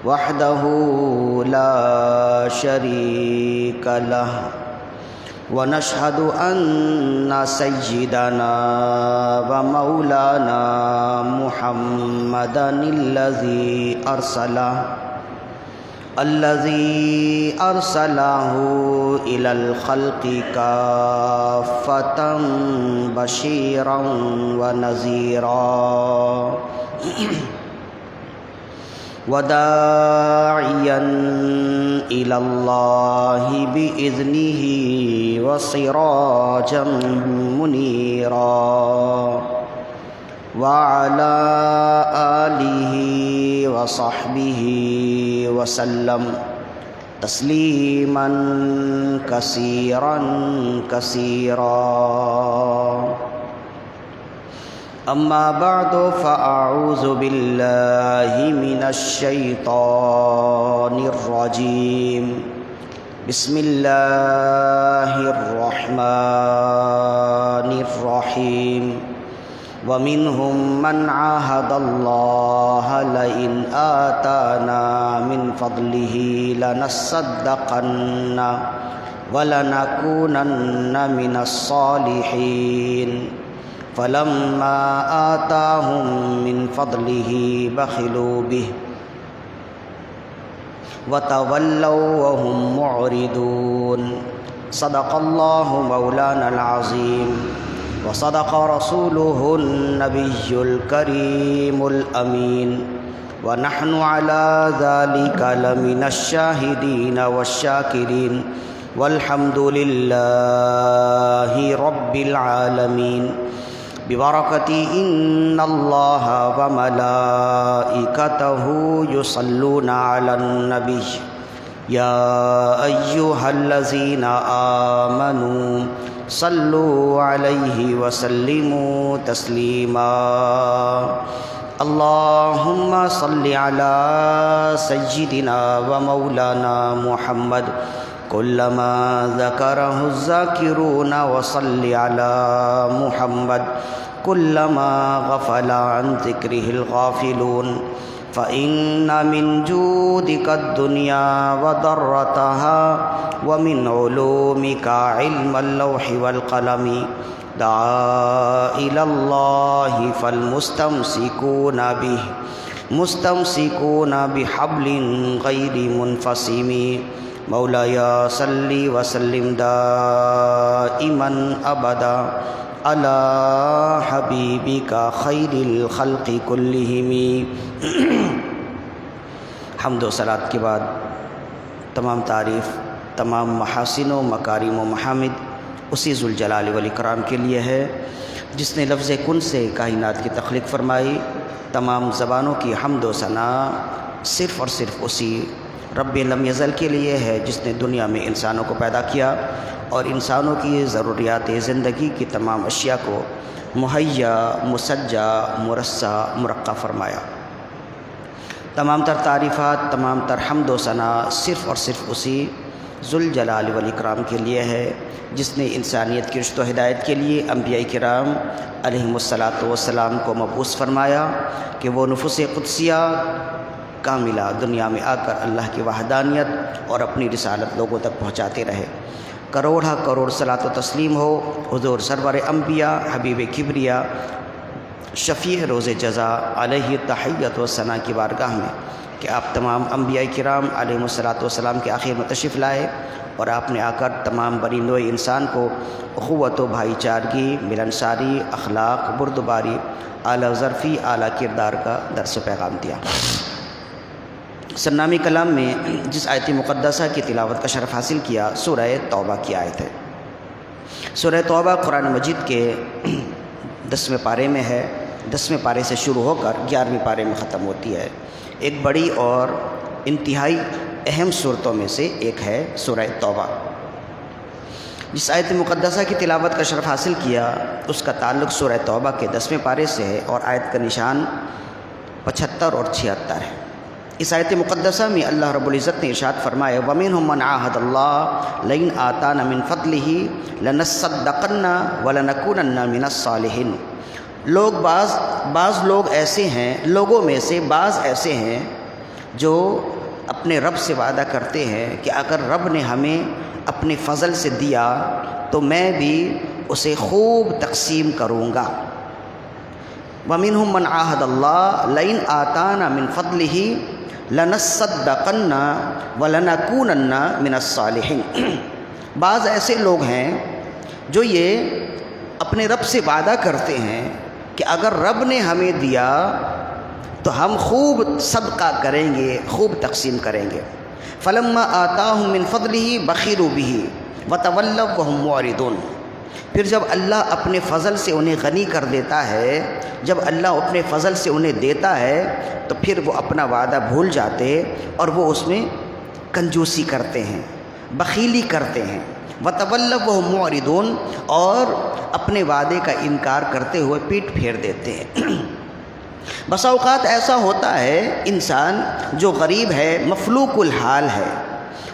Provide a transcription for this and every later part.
وحده لا شريك له ونشهد أن سيدنا ومولانا محمدا الذي أرسله إلى الخلق كافة بشيرا ونذيرا وداعيا إلى الله بإذنه وسراجا منيرا وعلى آله وصحبه وسلم تسليما كثيرا أما بعد فأعوذ بالله من الشيطان الرجيم بسم الله الرحمن الرحيم ومنهم من عاهد الله لئن آتانا من فضله لنصدقن ولنكونن من الصالحين فلما آتاهم من فضله بخلوا به وتولوا وهم معرضون صدق الله مولانا العظيم وصدق رسوله النبي الكريم الأمين ونحن على ذلك لمن الشاهدين والشاكرين والحمد لله رب العالمين ببركة إن الله وملائكته يصلون على النبي يا أيها الذين آمنوا صلوا عليه وسلموا تسليما اللهم صل على سيدنا ومولانا محمد كلما ذكره الذاكرون وصل على محمد كلما غفل عن ذكره الغافلون فإن من جودك الدنيا وضرتها ومن علومك علم اللوح والقلم دعا إلى الله فالمستمسكون به مستمسكون بحبل غير منفصم مولاي صل وسلم دائما أبدا على حبيبك خير الخلق كلهم حمد و صلات کے بعد تمام تعریف تمام محاسن و مکارم و محامد اسی ذوالجلال والاکرام کے لیے ہے جس نے لفظ کن سے کائنات کی تخلیق فرمائی۔ تمام زبانوں کی حمد و ثنا صرف اور صرف اسی رب لم یزل کے لیے ہے جس نے دنیا میں انسانوں کو پیدا کیا اور انسانوں کی ضروریات زندگی کی تمام اشیاء کو مہیا مسجع مرصع مرقع فرمایا۔ تمام تر تعریفات تمام تر حمد و ثنا صرف اور صرف اسی ذوالجلال والاکرام کے لیے ہے جس نے انسانیت کی رشد و ہدایت کے لیے انبیاء کرام علیہم الصلاۃ والسلام کو مبعوث فرمایا کہ وہ نفوس قدسیہ کاملہ دنیا میں آ کر اللہ کی وحدانیت اور اپنی رسالت لوگوں تک پہنچاتے رہے۔ کروڑہ کروڑ صلاۃ و تسلیم ہو حضور سرور انبیاء حبیب کبریا شفیع روز جزا علیہ تحیت و ثنا کی بارگاہ میں کہ آپ تمام انبیاء کرام علیہم الصلاۃ والسلام کے آخر میں تشریف لائے اور آپ نے آ کر تمام بنی نوع انسان کو اخوت و بھائی چارگی ملنساری اخلاق بردباری اعلیٰ ظرفی اعلیٰ کردار کا درس و پیغام دیا۔ سرنامی کلام میں جس آیت مقدسہ کی تلاوت کا شرف حاصل کیا سورہ توبہ کی آیت ہے۔ سورہ توبہ قرآن مجید کے 10ویں پارے میں ہے۔ 10ویں پارے سے شروع ہو کر 11ویں پارے میں ختم ہوتی ہے۔ ایک بڑی اور انتہائی اہم صورتوں میں سے ایک ہے سورہ توبہ۔ جس آیت مقدسہ کی تلاوت کا شرف حاصل کیا اس کا تعلق سورہ توبہ کے 10ویں پارے سے ہے اور آیت کا نشان 75 اور 76 ہے۔ اس آیت مقدسہ میں اللہ رب العزت نے ارشاد فرمایا وَمِنْهُمْ مَنْ عَاهَدَ اللَّهَ لَئِنْ آتَانَا مِنْ فَضْلِهِ لَنَصَّدَّقَنَّ وَلَنَكُونَنَّ مِنَ الصَّالِحِينَ۔ لوگ بعض بعض لوگ ایسے ہیں، لوگوں میں سے بعض ایسے ہیں جو اپنے رب سے وعدہ کرتے ہیں کہ اگر رب نے ہمیں اپنے فضل سے دیا تو میں بھی اسے خوب تقسیم کروں گا۔ وَمِنْهُمْ مَنْ عَاهَدَ اللَّهَ لَئِنْ آتَانَا مِنْ فَضْلِهِ لَنَصَّدَّقَنَّ وَلَنَكُونَنَّ مِنَ الصَّالِحِينَ۔ بعض ایسے لوگ ہیں جو یہ اپنے رب سے وعدہ کرتے ہیں کہ اگر رب نے ہمیں دیا تو ہم خوب صدقہ کریں گے، خوب تقسیم کریں گے۔ فَلَمَّا آتَاهُم مِّن فَضْلِهِ بَخِلُوا بِهِ وَتَوَلَّوْا وَهُمْ مُعْرِضُونَ۔ پھر جب اللہ اپنے فضل سے انہیں غنی کر دیتا ہے، جب اللہ اپنے فضل سے انہیں دیتا ہے تو پھر وہ اپنا وعدہ بھول جاتے اور وہ اس میں کنجوسی کرتے ہیں، بخیلی کرتے ہیں۔ وَتَوَلَّوْا وَهُمْ مُعْرِضُونَ، اور اپنے وعدے کا انکار کرتے ہوئے پیٹ پھیر دیتے ہیں۔ بسا اوقات ایسا ہوتا ہے انسان جو غریب ہے، مفلوق الحال ہے،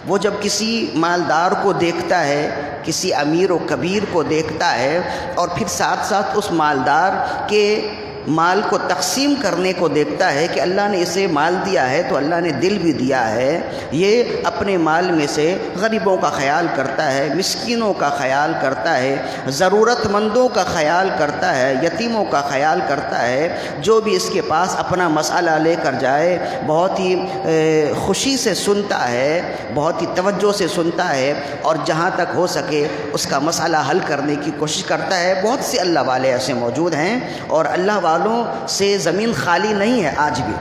وہ جب کسی مالدار کو دیکھتا ہے، کسی امیر و کبیر کو دیکھتا ہے اور پھر ساتھ ساتھ اس مالدار کے مال کو تقسیم کرنے کو دیکھتا ہے کہ اللہ نے اسے مال دیا ہے تو اللہ نے دل بھی دیا ہے، یہ اپنے مال میں سے غریبوں کا خیال کرتا ہے، مسکینوں کا خیال کرتا ہے، ضرورت مندوں کا خیال کرتا ہے، یتیموں کا خیال کرتا ہے، جو بھی اس کے پاس اپنا مسئلہ لے کر جائے بہت ہی خوشی سے سنتا ہے، بہت ہی توجہ سے سنتا ہے اور جہاں تک ہو سکے اس کا مسئلہ حل کرنے کی کوشش کرتا ہے۔ بہت سے اللہ والے ایسے موجود ہیں اور اللہ والوں سے زمین خالی نہیں ہے آج بھی۔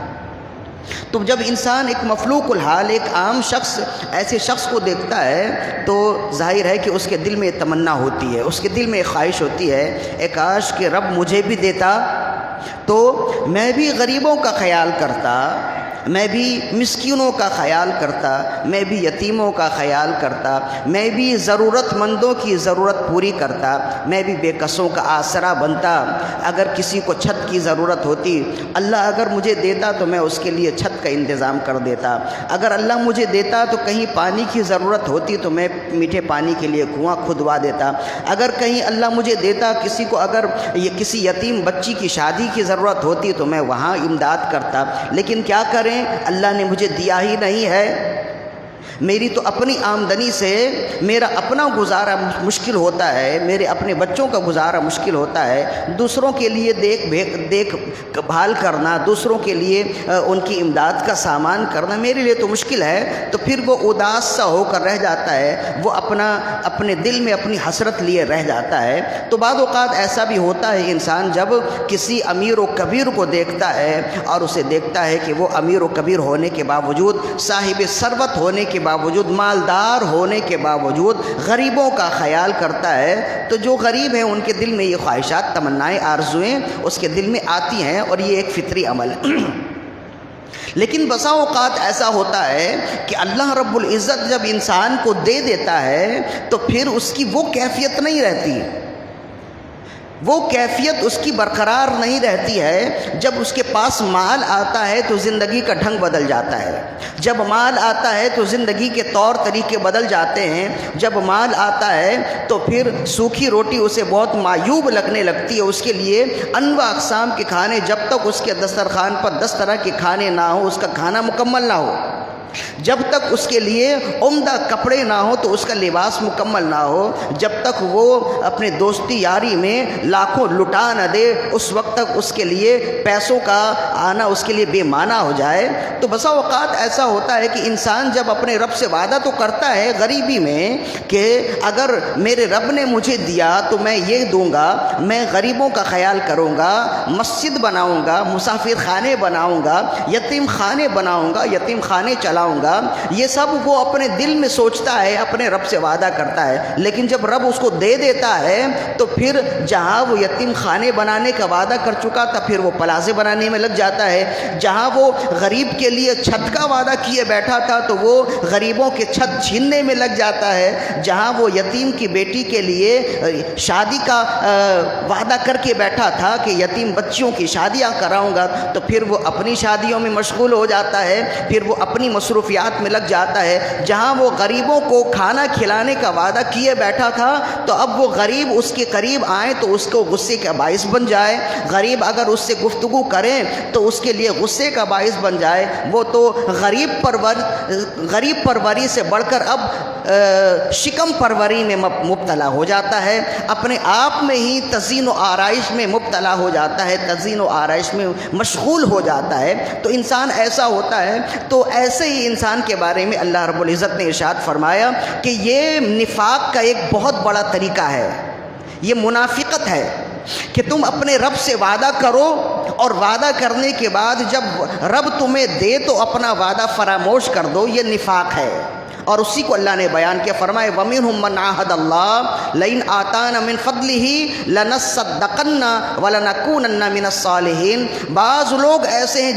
تو جب انسان ایک مفلوق الحال، ایک عام شخص ایسے شخص کو دیکھتا ہے تو ظاہر ہے کہ اس کے دل میں تمنا ہوتی ہے، اس کے دل میں خواہش ہوتی ہے اے کاش کہ رب مجھے بھی دیتا تو میں بھی غریبوں کا خیال کرتا، میں بھی مسکینوں کا خیال کرتا، میں بھی یتیموں کا خیال کرتا، میں بھی ضرورت مندوں کی ضرورت پوری کرتا، میں بھی بے کسوں کا آسرا بنتا۔ اگر کسی کو چھت کی ضرورت ہوتی، اللہ اگر مجھے دیتا تو میں اس کے لیے چھت کا انتظام کر دیتا۔ اگر اللہ مجھے دیتا تو کہیں پانی کی ضرورت ہوتی تو میں میٹھے پانی کے لیے کنواں کھدوا دیتا۔ اگر کہیں اللہ مجھے دیتا، کسی کو اگر کسی یتیم بچی کی شادی کی ضرورت ہوتی تو میں وہاں امداد کرتا۔ لیکن کیا کریں، اللہ نے مجھے دیا ہی نہیں ہے، میری تو اپنی آمدنی سے میرا اپنا گزارا مشکل ہوتا ہے، میرے اپنے بچوں کا گزارا مشکل ہوتا ہے، دوسروں کے لیے دیکھ بھال کرنا، دوسروں کے لیے ان کی امداد کا سامان کرنا میرے لیے تو مشکل ہے۔ تو پھر وہ اداس سا ہو کر رہ جاتا ہے، وہ اپنے دل میں اپنی حسرت لیے رہ جاتا ہے۔ تو بعض اوقات ایسا بھی ہوتا ہے انسان جب کسی امیر و کبیر کو دیکھتا ہے اور اسے دیکھتا ہے کہ وہ امیر و کبیر ہونے کے باوجود، صاحب ثروت ہونے کے باوجود، مالدار ہونے کے باوجود غریبوں کا خیال کرتا ہے، تو جو غریب ہیں ان کے دل میں یہ خواہشات، تمنائیں، آرزوئیں اس کے دل میں آتی ہیں اور یہ ایک فطری عمل ہے۔ لیکن بسا اوقات ایسا ہوتا ہے کہ اللہ رب العزت جب انسان کو دے دیتا ہے تو پھر اس کی وہ کیفیت نہیں رہتی، وہ کیفیت اس کی برقرار نہیں رہتی ہے۔ جب اس کے پاس مال آتا ہے تو زندگی کا ڈھنگ بدل جاتا ہے، جب مال آتا ہے تو زندگی کے طور طریقے بدل جاتے ہیں، جب مال آتا ہے تو پھر سوکھی روٹی اسے بہت معیوب لگنے لگتی ہے، اس کے لیے انواع اقسام کے کھانے، جب تک اس کے دسترخوان پر 10 طرح کے کھانے نہ ہوں اس کا کھانا مکمل نہ ہو، جب تک اس کے لیے عمدہ کپڑے نہ ہو تو اس کا لباس مکمل نہ ہو، جب تک وہ اپنے دوستی یاری میں لاکھوں لٹا نہ دے اس وقت تک اس کے لیے پیسوں کا آنا اس کے لیے بے معنی ہو جائے۔ تو بسا اوقات ایسا ہوتا ہے کہ انسان جب اپنے رب سے وعدہ تو کرتا ہے غریبی میں کہ اگر میرے رب نے مجھے دیا تو میں یہ دوں گا، میں غریبوں کا خیال کروں گا، مسجد بناؤں گا، مسافر خانے بناؤں گا، یتیم خانے بناؤں گا، یتیم خانے چلاؤں گا، یہ سب وہ اپنے دل میں سوچتا ہے، اپنے رب سے وعدہ کرتا ہے۔ لیکن جب رب اس کو دے دیتا ہے تو پھر جہاں وہ یتیم خانے بنانے کا وعدہ کر چکا تھا پھر وہ پلازے بنانے میں لگ جاتا ہے، جہاں وہ غریب کے لیے چھت کا وعدہ کیے بیٹھا تھا تو وہ غریبوں کے چھت چھیننے میں لگ جاتا ہے، جہاں وہ یتیم کی بیٹی کے لیے شادی کا وعدہ کر کے بیٹھا تھا کہ یتیم بچیوں کی شادیاں کراؤں گا تو پھر وہ اپنی شادیوں میں مشغول ہو جاتا ہے، پھر وہ اپنی مصروفیات میں لگ جاتا ہے۔ جہاں وہ غریبوں کو کھانا کھلانے کا وعدہ کیے بیٹھا تھا تو اب وہ غریب اس کے قریب آئیں تو اس کو غصے کا باعث بن جائے، غریب اگر اس سے گفتگو کریں تو اس کے لیے غصے کا باعث بن جائے، وہ تو غریب پروری سے بڑھ کر اب شکم پروری میں مبتلا ہو جاتا ہے، اپنے آپ میں ہی تزئین و آرائش میں مبتلا ہو جاتا ہے، تزئین و آرائش میں مشغول ہو جاتا ہے، تو انسان ایسا ہوتا ہے۔ تو ایسے ہی انسان کے بارے میں اللہ رب العزت نے ارشاد فرمایا کہ یہ نفاق کا ایک بہت بڑا طریقہ ہے، یہ منافقت ہے کہ تم اپنے رب سے وعدہ کرو اور وعدہ کرنے کے بعد جب رب تمہیں دے تو اپنا وعدہ فراموش کر دو، یہ نفاق ہے۔ اور اسی کو اللہ نے بیان کیا، فرمائے وَمِنْهُمْ مَنْ عَاهَدَ اللَّهُ لَئِنْ آتَانَا مِنْ فَضْلِهِ لَنَصَّدَّقَنَّ وَلَنَكُونَنَّ مِنَ الصَّالِحِينَ۔ بعض لوگ ایسے ہیں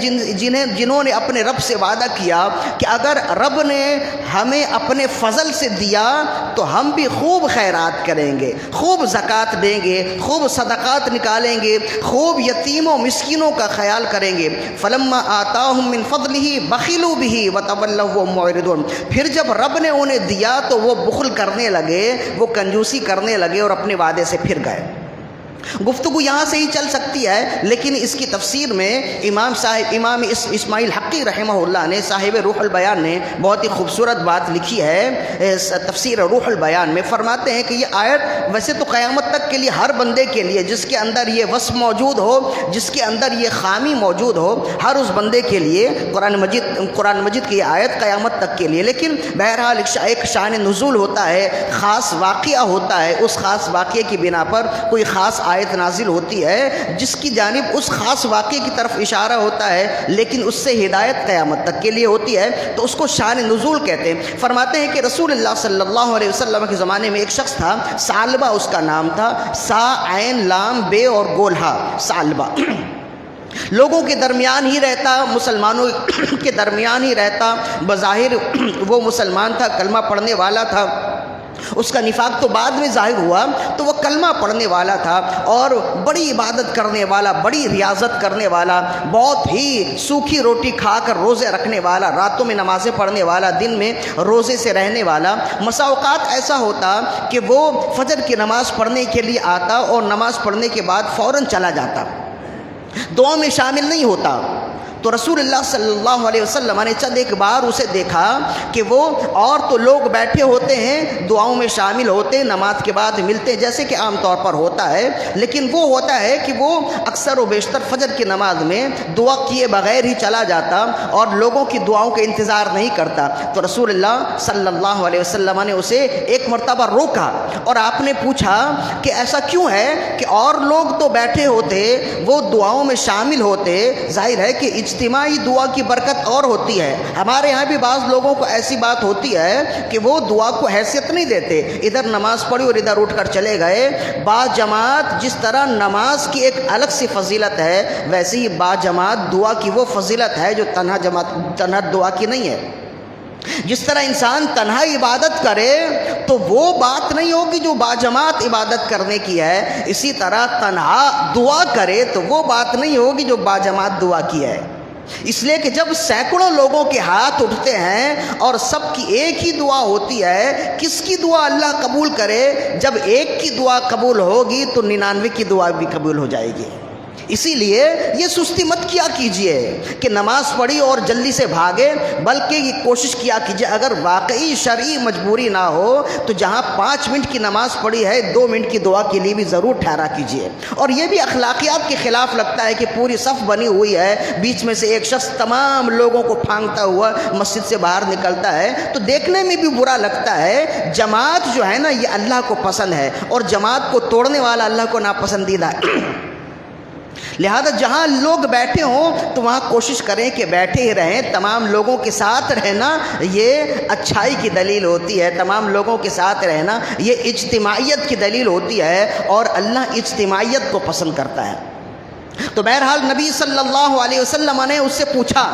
جنہوں نے اپنے رب سے وعدہ کیا کہ اگر رب نے ہمیں اپنے فضل سے دیا تو ہم بھی خوب خیرات کریں گے، خوب زکوٰۃ دیں گے، خوب صدقات نکالیں گے، خوب یتیموں مسکینوں کا خیال کریں گے۔ فَلَمَّا آتَاهُم مِّن فَضْلِهِ بَخِلُوا بِهِ وَتَوَلَّوْا وَهُم مُعْرِضُونَ۔ پھر جب رب نے انہیں دیا تو وہ بخل کرنے لگے، وہ کنجوسی کرنے لگے اور اپنے وعدے سے پھر گئے۔ گفتگو یہاں سے ہی چل سکتی ہے، لیکن اس کی تفسیر میں امام اسماعیل حقی رحمہ اللہ نے، صاحب روح البیان نے بہت ہی خوبصورت بات لکھی ہے تفسیر روح البیان میں۔ فرماتے ہیں کہ یہ آیت ویسے تو قیامت تک کے لیے ہر بندے کے لیے جس کے اندر یہ وصف موجود ہو، جس کے اندر یہ خامی موجود ہو، ہر اس بندے کے لیے قرآن مجید کی یہ آیت قیامت تک کے لیے، لیکن بہرحال ایک شان نزول ہوتا ہے، خاص واقعہ ہوتا ہے، اس خاص واقعے کی بنا پر کوئی خاص آیت نازل ہوتی ہے جس کی جانب اس خاص واقعے کی طرف اشارہ ہوتا ہے، لیکن اس سے ہدایت قیامت تک کے لیے ہوتی ہے، تو اس کو شان نزول کہتے ہیں۔ فرماتے ہیں کہ رسول اللہ صلی اللہ علیہ وسلم کے زمانے میں ایک شخص تھا، ثعلبہ اس کا نام تھا، سا عین لام بے اور گولہا، ثعلبہ۔ لوگوں کے درمیان ہی رہتا، مسلمانوں کے درمیان ہی رہتا، بظاہر وہ مسلمان تھا، کلمہ پڑھنے والا تھا، اس کا نفاق تو بعد میں ظاہر ہوا، تو وہ کلمہ پڑھنے والا تھا اور بڑی عبادت کرنے والا، بڑی ریاضت کرنے والا، بہت ہی سوکھی روٹی کھا کر روزے رکھنے والا، راتوں میں نمازیں پڑھنے والا، دن میں روزے سے رہنے والا۔ مسا اوقات ایسا ہوتا کہ وہ فجر کی نماز پڑھنے کے لیے آتا اور نماز پڑھنے کے بعد فوراً چلا جاتا، دعا میں شامل نہیں ہوتا۔ تو رسول اللہ صلی اللہ علیہ وسلم نے چند ایک بار اسے دیکھا کہ وہ اور تو لوگ بیٹھے ہوتے ہیں، دعاؤں میں شامل ہوتے، نماز کے بعد ملتے جیسے کہ عام طور پر ہوتا ہے، لیکن وہ ہوتا ہے کہ وہ اکثر و بیشتر فجر کی نماز میں دعا کیے بغیر ہی چلا جاتا اور لوگوں کی دعاؤں کا انتظار نہیں کرتا۔ تو رسول اللہ صلی اللہ علیہ وسلم نے اسے ایک مرتبہ روکا اور آپ نے پوچھا کہ ایسا کیوں ہے کہ اور لوگ تو بیٹھے ہوتے، وہ دعاؤں میں شامل ہوتے، ظاہر ہے کہ اجتماعی دعا کی برکت اور ہوتی ہے۔ ہمارے ہاں بھی بعض لوگوں کو ایسی بات ہوتی ہے کہ وہ دعا کو حیثیت نہیں دیتے، ادھر نماز پڑھی اور ادھر اٹھ کر چلے گئے۔ با جماعت جس طرح نماز کی ایک الگ سی فضیلت ہے، ویسے ہی با جماعت دعا کی وہ فضیلت ہے جو تنہا دعا کی نہیں ہے۔ جس طرح انسان تنہا عبادت کرے تو وہ بات نہیں ہوگی جو باجماعت عبادت کرنے کی ہے، اسی طرح تنہا دعا کرے تو وہ بات نہیں ہوگی جو باجماعت دعا کی ہے۔ اس لیے کہ جب سینکڑوں لوگوں کے ہاتھ اٹھتے ہیں اور سب کی ایک ہی دعا ہوتی ہے، کس کی دعا اللہ قبول کرے؟ جب ایک کی دعا قبول ہوگی تو 99 کی دعا بھی قبول ہو جائے گی۔ اسی لیے یہ سستی مت کیا کیجئے کہ نماز پڑھی اور جلدی سے بھاگے، بلکہ یہ کوشش کیا کیجئے اگر واقعی شرعی مجبوری نہ ہو تو جہاں 5 منٹ کی نماز پڑھی ہے 2 منٹ کی دعا کے لیے بھی ضرور ٹھہرا کیجئے۔ اور یہ بھی اخلاقیات کے خلاف لگتا ہے کہ پوری صف بنی ہوئی ہے، بیچ میں سے ایک شخص تمام لوگوں کو پھانکتا ہوا مسجد سے باہر نکلتا ہے، تو دیکھنے میں بھی برا لگتا ہے۔ جماعت جو ہے نا یہ اللہ کو پسند ہے اور جماعت کو توڑنے والا اللہ کو ناپسندیدہ ہے۔ لہذا جہاں لوگ بیٹھے ہوں تو وہاں کوشش کریں کہ بیٹھے ہی رہیں، تمام لوگوں کے ساتھ رہنا یہ اچھائی کی دلیل ہوتی ہے، تمام لوگوں کے ساتھ رہنا یہ اجتماعیت کی دلیل ہوتی ہے اور اللہ اجتماعیت کو پسند کرتا ہے۔ تو بہرحال نبی صلی اللہ علیہ وسلم نے اس سے پوچھا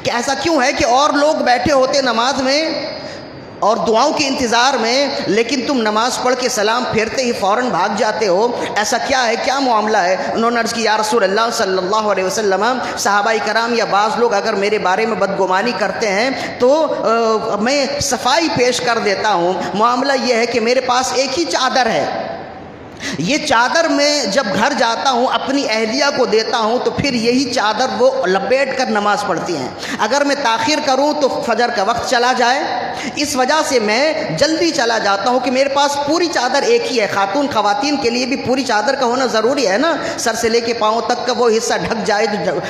کہ ایسا کیوں ہے کہ اور لوگ بیٹھے ہوتے نماز میں اور دعاؤں کے انتظار میں، لیکن تم نماز پڑھ کے سلام پھیرتے ہی فوراً بھاگ جاتے ہو، ایسا کیا ہے، کیا معاملہ ہے؟ انہوں نے عرض کی یا رسول اللہ صلی اللہ علیہ وسلم، صحابہ کرام یا بعض لوگ اگر میرے بارے میں بدگمانی کرتے ہیں تو میں صفائی پیش کر دیتا ہوں۔ معاملہ یہ ہے کہ میرے پاس ایک ہی چادر ہے، یہ چادر میں جب گھر جاتا ہوں اپنی اہلیہ کو دیتا ہوں تو پھر یہی چادر وہ لپیٹ کر نماز پڑھتی ہیں۔ اگر میں تاخیر کروں تو فجر کا وقت چلا جائے، اس وجہ سے میں جلدی چلا جاتا ہوں کہ میرے پاس پوری چادر ایک ہی ہے۔ خواتین کے لیے بھی پوری چادر کا ہونا ضروری ہے نا، سر سے لے کے پاؤں تک کا وہ حصہ ڈھک جائے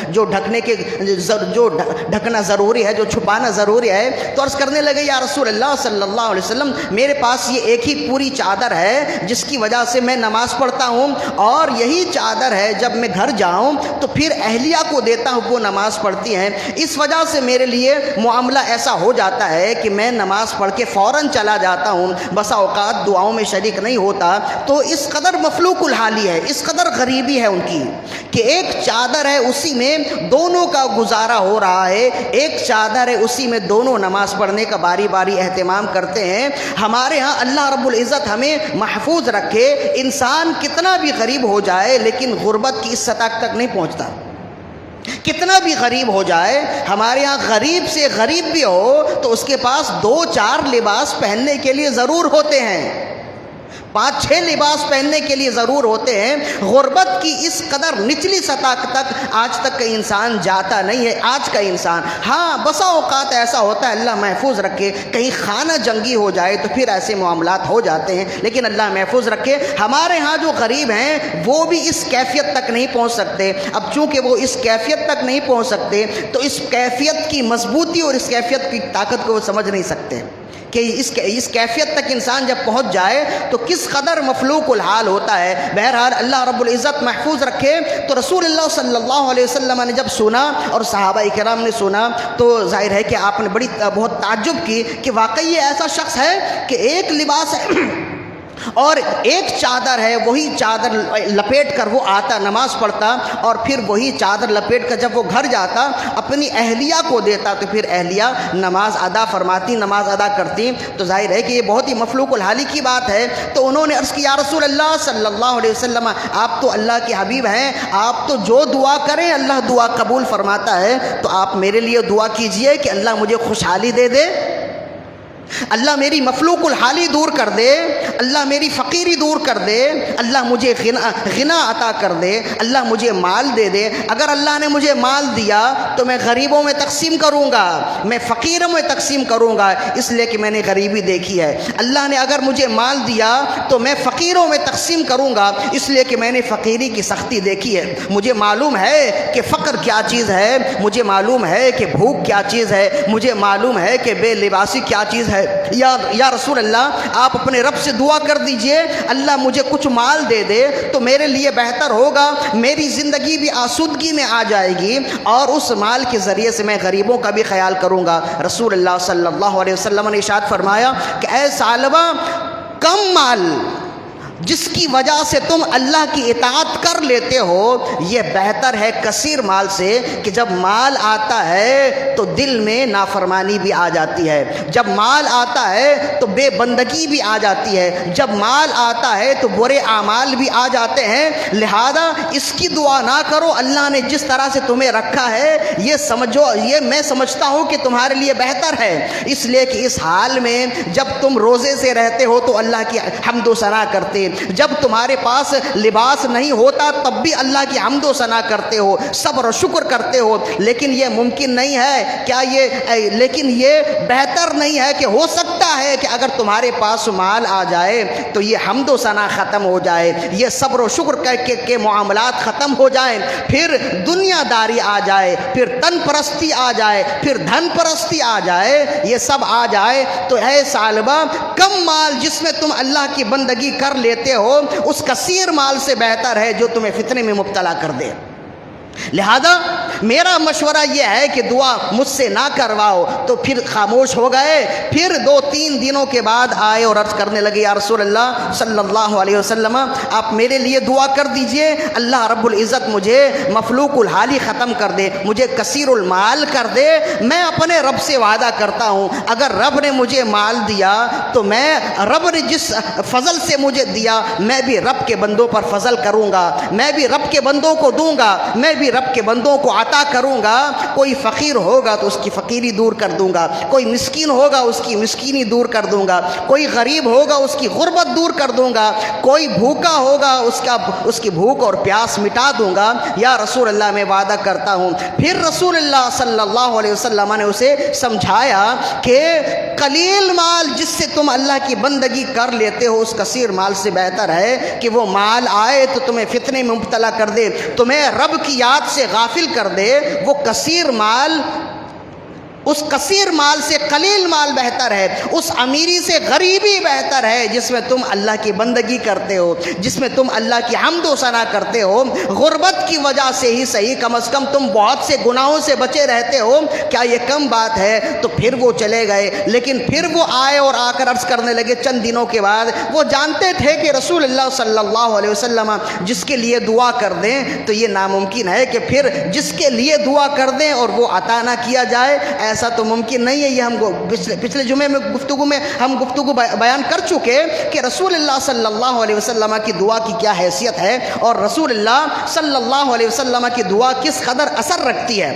جو ڈھکنا ضروری ہے، جو چھپانا ضروری ہے۔ تو عرض کرنے لگے یا رسول اللہ صلی اللہ علیہ وسلم، میرے پاس یہ ایک ہی پوری چادر ہے جس کی وجہ سے میں نماز پڑھتا ہوں، اور یہی چادر ہے جب میں گھر جاؤں تو پھر اہلیہ کو دیتا ہوں، وہ نماز پڑھتی ہیں۔ اس وجہ سے میرے لیے معاملہ ایسا ہو جاتا ہے کہ میں نماز پڑھ کے فوراً چلا جاتا ہوں، بسا اوقات دعاؤں میں شریک نہیں ہوتا۔ تو اس قدر مفلوق الحالی ہے، اس قدر غریبی ہے ان کی کہ ایک چادر ہے اسی میں دونوں کا گزارا ہو رہا ہے، ایک چادر ہے اسی میں دونوں نماز پڑھنے کا باری باری اہتمام کرتے ہیں۔ ہمارے ہاں اللہ رب العزت ہمیں محفوظ رکھے، انسان کتنا بھی غریب ہو جائے لیکن غربت کی اس سطح تک نہیں پہنچتا۔ کتنا بھی غریب ہو جائے، ہمارے ہاں غریب سے غریب بھی ہو تو اس کے پاس 2-4 لباس پہننے کے لیے ضرور ہوتے ہیں، 5-6 لباس پہننے کے لیے ضرور ہوتے ہیں۔ غربت کی اس قدر نچلی سطح تک آج تک کا انسان جاتا نہیں ہے، آج کا انسان۔ ہاں بسا اوقات ایسا ہوتا ہے، اللہ محفوظ رکھے، کہیں خانہ جنگی ہو جائے تو پھر ایسے معاملات ہو جاتے ہیں، لیکن اللہ محفوظ رکھے۔ ہمارے ہاں جو غریب ہیں وہ بھی اس کیفیت تک نہیں پہنچ سکتے۔ اب چونکہ وہ اس کیفیت تک نہیں پہنچ سکتے تو اس کیفیت کی مضبوطی اور اس کیفیت کی طاقت کو وہ سمجھ نہیں سکتے کہ اس کیفیت تک انسان جب پہنچ جائے تو کس قدر مفلوق الحال ہوتا ہے۔ بہرحال اللہ رب العزت محفوظ رکھے۔ تو رسول اللہ صلی اللہ علیہ وسلم نے جب سنا اور صحابہ کرام نے سنا تو ظاہر ہے کہ آپ نے بہت تعجب کی کہ واقعی یہ ایسا شخص ہے کہ ایک لباس ہے اور ایک چادر ہے، وہی چادر لپیٹ کر وہ آتا، نماز پڑھتا، اور پھر وہی چادر لپیٹ کر جب وہ گھر جاتا اپنی اہلیہ کو دیتا تو پھر اہلیہ نماز ادا فرماتی، نماز ادا کرتی۔ تو ظاہر ہے کہ یہ بہت ہی مفلوق الحالی کی بات ہے۔ تو انہوں نے عرض کیا یا رسول اللہ صلی اللہ علیہ وسلم، آپ تو اللہ کے حبیب ہیں، آپ تو جو دعا کریں اللہ دعا قبول فرماتا ہے، تو آپ میرے لیے دعا کیجئے کہ اللہ مجھے خوشحالی دے دے، اللہ میری مفلوق الحالی دور کر دے، اللہ میری فقیری دور کر دے، اللہ مجھے غنا عطا کر دے، اللہ مجھے مال دے دے۔ اگر اللہ نے مجھے مال دیا تو میں غریبوں میں تقسیم کروں گا، میں فقیروں میں تقسیم کروں گا، اس لیے کہ میں نے غریبی دیکھی ہے۔ اللہ نے اگر مجھے مال دیا تو میں فقیروں میں تقسیم کروں گا، اس لیے کہ میں نے فقیری کی سختی دیکھی ہے۔ مجھے معلوم ہے کہ فقر کیا چیز ہے، مجھے معلوم ہے کہ بھوک کیا چیز ہے، مجھے معلوم ہے کہ بے لباسی کیا چیز ہے۔ یا رسول اللہ، آپ اپنے رب سے دعا کر دیجئے اللہ مجھے کچھ مال دے دے تو میرے لیے بہتر ہوگا، میری زندگی بھی آسودگی میں آ جائے گی، اور اس مال کے ذریعے سے میں غریبوں کا بھی خیال کروں گا۔ رسول اللہ صلی اللہ علیہ وسلم نے ارشاد فرمایا کہ اے ثعلبہ، کم مال جس کی وجہ سے تم اللہ کی اطاعت کر لیتے ہو یہ بہتر ہے کثیر مال سے، کہ جب مال آتا ہے تو دل میں نافرمانی بھی آ جاتی ہے، جب مال آتا ہے تو بے بندگی بھی آ جاتی ہے، جب مال آتا ہے تو برے اعمال بھی آ جاتے ہیں۔ لہذا اس کی دعا نہ کرو، اللہ نے جس طرح سے تمہیں رکھا ہے یہ سمجھو، یہ میں سمجھتا ہوں کہ تمہارے لیے بہتر ہے، اس لیے کہ اس حال میں جب تم روزے سے رہتے ہو تو اللہ کی حمد و ثنا کرتے، جب تمہارے پاس لباس نہیں ہوتا تب بھی اللہ کی حمد و ثنا کرتے ہو، صبر و شکر کرتے ہو، لیکن یہ ممکن نہیں ہے کیا لیکن یہ بہتر نہیں ہے کہ ہو سکتا ہے کہ اگر تمہارے پاس مال آ جائے تو یہ حمد و ثنا ختم ہو جائے، یہ صبر و شکر کے معاملات ختم ہو جائیں، پھر دنیا داری آ جائے، پھر تن پرستی آ جائے، پھر دھن پرستی آ جائے، یہ سب آ جائے۔ تو اے ثعلبہ، کم مال جس میں تم اللہ کی بندگی کر لیتے ہو اس کثیر مال سے بہتر ہے جو تمہیں فتنے میں مبتلا کر دے۔ لہذا میرا مشورہ یہ ہے کہ دعا مجھ سے نہ کرواؤ۔ تو پھر خاموش ہو گئے۔ پھر 2-3 دنوں کے بعد آئے اور عرض کرنے لگے، یا رسول اللہ صلی اللہ علیہ وسلم آپ میرے لیے دعا کر دیجئے، اللہ رب العزت مجھے مفلوق الحالی ختم کر دے، مجھے کثیر المال کر دے۔ میں اپنے رب سے وعدہ کرتا ہوں اگر رب نے مجھے مال دیا تو میں رب نے جس فضل سے مجھے دیا میں بھی رب کے بندوں پر فضل کروں گا، میں بھی رب کے بندوں کو دوں گا، میں بھی رب کے بندوں کو عطا کروں گا۔ کوئی فقیر ہوگا تو اس کی فقیری دور کر دوں گا، کوئی مسکین ہوگا اس کی مسکینی دور کر دوں گا، کوئی غریب ہوگا اس کی غربت دور کر دوں گا، کوئی بھوکا ہوگا اس کی بھوک اور پیاس مٹا دوں گا۔ یا رسول اللہ میں وعدہ کرتا ہوں۔ پھر رسول اللہ صلی اللہ علیہ وسلم نے اسے سمجھایا کہ قلیل مال جس سے تم اللہ کی بندگی کر لیتے ہو اس کثیر مال سے بہتر ہے کہ وہ مال آئے تو تمہیں فتنے میں مبتلا کر دے، تمہیں رب کی یاد سے غافل کر دے۔ وہ کثیر مال، اس کثیر مال سے قلیل مال بہتر ہے، اس امیری سے غریبی بہتر ہے جس میں تم اللہ کی بندگی کرتے ہو، جس میں تم اللہ کی حمد و ثنا کرتے ہو۔ غربت کی وجہ سے ہی صحیح کم از کم تم بہت سے گناہوں سے بچے رہتے ہو، کیا یہ کم بات ہے؟ تو پھر وہ چلے گئے، لیکن پھر وہ آئے اور آ کر عرض کرنے لگے چند دنوں کے بعد۔ وہ جانتے تھے کہ رسول اللہ صلی اللہ علیہ وسلم جس کے لیے دعا کر دیں تو یہ ناممکن ہے کہ پھر جس کے لیے دعا کر دیں اور وہ عطا نہ کیا جائے، ایسا تو ممکن نہیں ہے۔ یہ ہم پچھلے جمعے میں گفتگو بیان کر چکے کہ رسول اللہ صلی اللہ علیہ وسلم کی دعا کی کیا حیثیت ہے اور رسول اللہ صلی اللہ علیہ وسلم کی دعا کس قدر اثر رکھتی ہے۔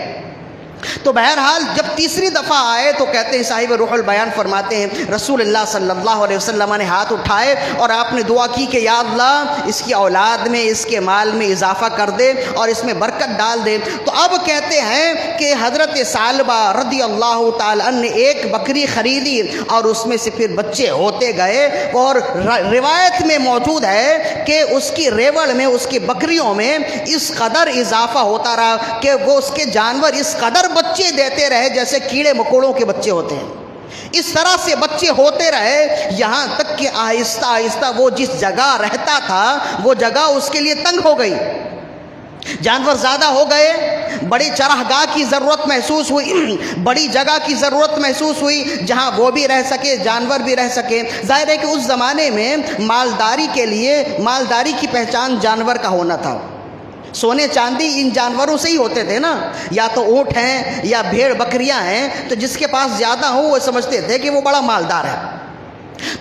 تو بہرحال جب تیسری دفعہ آئے تو کہتے ہیں، صاحب روح البیان فرماتے ہیں، رسول اللہ صلی اللہ علیہ وسلم نے ہاتھ اٹھائے اور آپ نے دعا کی کہ یا اللہ اس کی اولاد میں، اس کے مال میں اضافہ کر دے اور اس میں برکت ڈال دے۔ تو اب کہتے ہیں کہ حضرت ثعلبہ رضی اللہ تعالی عنہ نے ایک بکری خریدی اور اس میں سے پھر بچے ہوتے گئے، اور روایت میں موجود ہے کہ اس کی ریوڑ میں، اس کی بکریوں میں اس قدر اضافہ ہوتا رہا کہ وہ اس کے جانور اس قدر بچے دیتے رہے جیسے کیڑے مکوڑوں کے بچے ہوتے ہیں۔ اس طرح سے بچے ہوتے رہے یہاں تک کہ آہستہ آہستہ وہ جس جگہ رہتا تھا وہ جگہ اس کے لیے تنگ ہو گئی، جانور زیادہ ہو گئے، بڑی چراگاہ کی ضرورت محسوس ہوئی، بڑی جگہ کی ضرورت محسوس ہوئی جہاں وہ بھی رہ سکے، جانور بھی رہ سکے۔ ظاہر ہے کہ اس زمانے میں مالداری کے لیے، مالداری کی پہچان جانور کا ہونا تھا۔ سونے چاندی ان جانوروں سے ہی ہوتے تھے نا، یا تو اونٹ ہیں یا بھیڑ بکریاں ہیں، تو جس کے پاس زیادہ ہو وہ سمجھتے تھے کہ وہ بڑا مالدار ہے۔